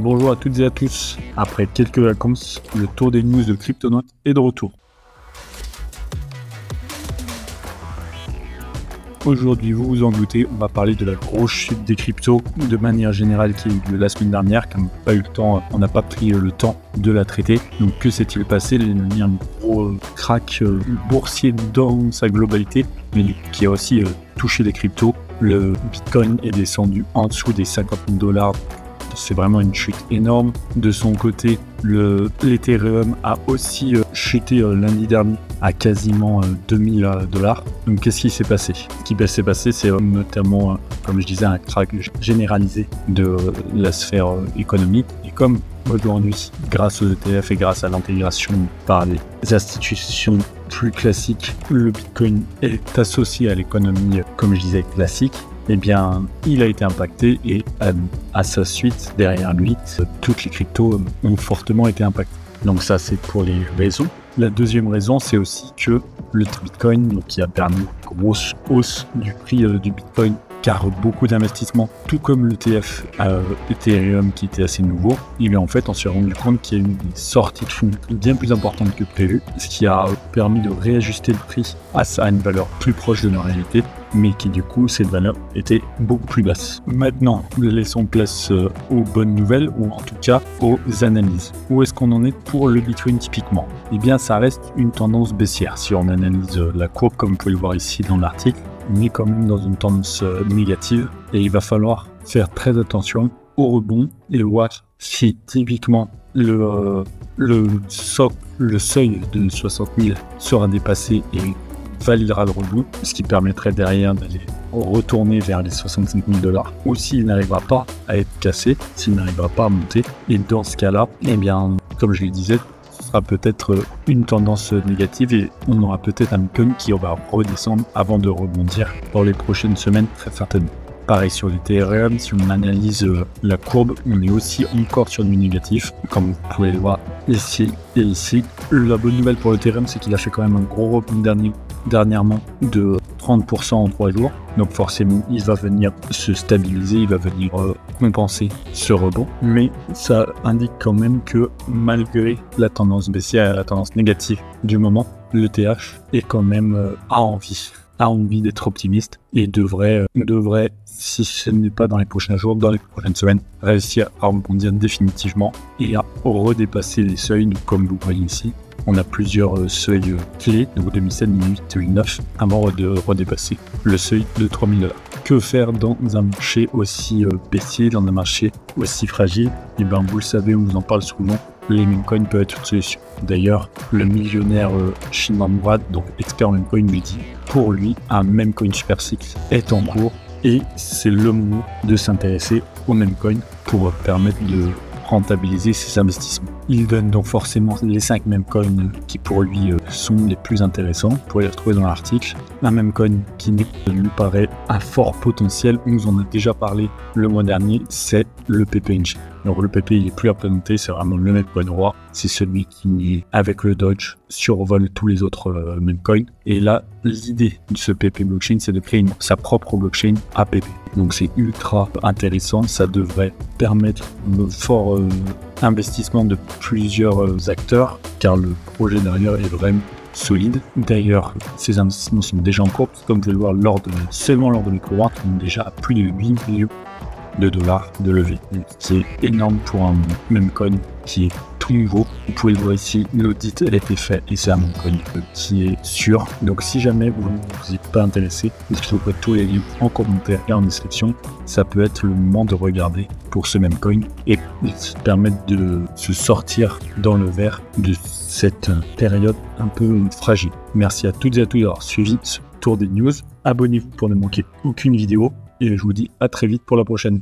Bonjour à toutes et à tous. Après quelques vacances, le tour des news de Cryptonautes est de retour. Aujourd'hui, vous vous en doutez, on va parler de la grosse chute des cryptos de manière générale qui a eu lieu la semaine dernière, car on n'a pas pris le temps de la traiter. Donc que s'est-il passé? Il y a un gros crack boursier dans sa globalité, mais qui a aussi touché les cryptos. Le Bitcoin est descendu en dessous des 50 000 $. C'est vraiment une chute énorme. De son côté, l'Ethereum a aussi chuté lundi dernier à quasiment 2000 $. Donc qu'est-ce qui s'est passé? Ce qui s'est passé, c'est notamment, comme je disais, un crack généralisé de la sphère économique. Et comme aujourd'hui, grâce aux ETF et grâce à l'intégration par les institutions plus classiques, le Bitcoin est associé à l'économie, comme je disais, classique, eh bien, il a été impacté et à sa suite, derrière lui, toutes les cryptos ont fortement été impactées. Donc ça, c'est pour les raisons. La deuxième raison, c'est aussi que le Bitcoin, donc, qui a permis une grosse hausse du prix du Bitcoin, car beaucoup d'investissements, tout comme l'ETF Ethereum qui était assez nouveau, en fait, on s'est rendu compte qu'il y a eu des sorties de fonds bien plus importantes que prévu, ce qui a permis de réajuster le prix à une valeur plus proche de la réalité, mais qui du coup, cette valeur était beaucoup plus basse. Maintenant, laissons place aux bonnes nouvelles, ou en tout cas aux analyses. Où est-ce qu'on en est pour le Bitcoin typiquement? Eh bien, ça reste une tendance baissière. Si on analyse la courbe, comme vous pouvez le voir ici dans l'article, on est quand même dans une tendance négative et il va falloir faire très attention au rebond et voir si typiquement le seuil de 60 000 sera dépassé et validera le rebond, ce qui permettrait derrière d'aller retourner vers les 65 000 $, ou s'il n'arrivera pas à être cassé, s'il n'arrivera pas à monter. Et dans ce cas-là, eh bien, comme je le disais, ce sera peut-être une tendance négative et on aura peut-être un Bitcoin qui va redescendre avant de rebondir dans les prochaines semaines, très certainement. Pareil sur l'Ethereum, si on analyse la courbe, on est aussi encore sur du négatif, comme vous pouvez le voir ici et ici. La bonne nouvelle pour l'Ethereum, c'est qu'il a fait quand même un gros rebond dernièrement de 30% en 3 jours. Donc forcément, il va venir se stabiliser, il va venir compenser ce rebond. Mais ça indique quand même que malgré la tendance baissière et la tendance négative du moment, l'ETH est quand même a envie d'être optimiste et devrait, si ce n'est pas dans les prochains jours, dans les prochaines semaines, réussir à rebondir définitivement et à redépasser les seuils. Donc, comme vous voyez ici, on a plusieurs seuils clés, donc 2007, 2008, 2009, avant de redépasser le seuil de 3000 $. Que faire dans un marché aussi baissier, dans un marché aussi fragile? Et bien, vous le savez, on vous en parle souvent, les meme coins peuvent être une solution. D'ailleurs, le millionnaire chinois Mourad, donc expert meme coin, lui dit, pour lui, un meme coin super cycle est en cours et c'est le moment de s'intéresser au meme coin pour permettre de rentabiliser ses investissements. Il donne donc forcément les 5 meme coins qui pour lui sont les plus intéressants. Vous pourrez les retrouver dans l'article. Un meme coin qui lui paraît à fort potentiel, on nous en a déjà parlé le mois dernier, c'est le PPNG. Donc le PP il est plus implémenté, c'est vraiment le meme coin roi, c'est celui qui avec le Dodge survole tous les autres meme coins. Et là l'idée de ce PP blockchain c'est de créer sa propre blockchain APP. Donc c'est ultra intéressant, ça devrait permettre un fort investissement de plusieurs acteurs car le projet derrière est vraiment solide. D'ailleurs, ces investissements sont déjà en cours, comme vous pouvez le voir seulement lors de l'éco-vente, on est déjà à plus de 8 millions de dollars de levée. C'est énorme pour un meme coin qui est tout nouveau. Vous pouvez le voir ici, l'audit a été fait et c'est un meme coin qui est sûr. Donc si jamais vous n'êtes pas intéressé, je vous trouverez tous les liens en commentaire et en description. Ça peut être le moment de regarder pour ce meme coin et permettre de se sortir dans le vert de cette période un peu fragile. Merci à toutes et à tous d'avoir suivi ce tour des news. Abonnez-vous pour ne manquer aucune vidéo et je vous dis à très vite pour la prochaine.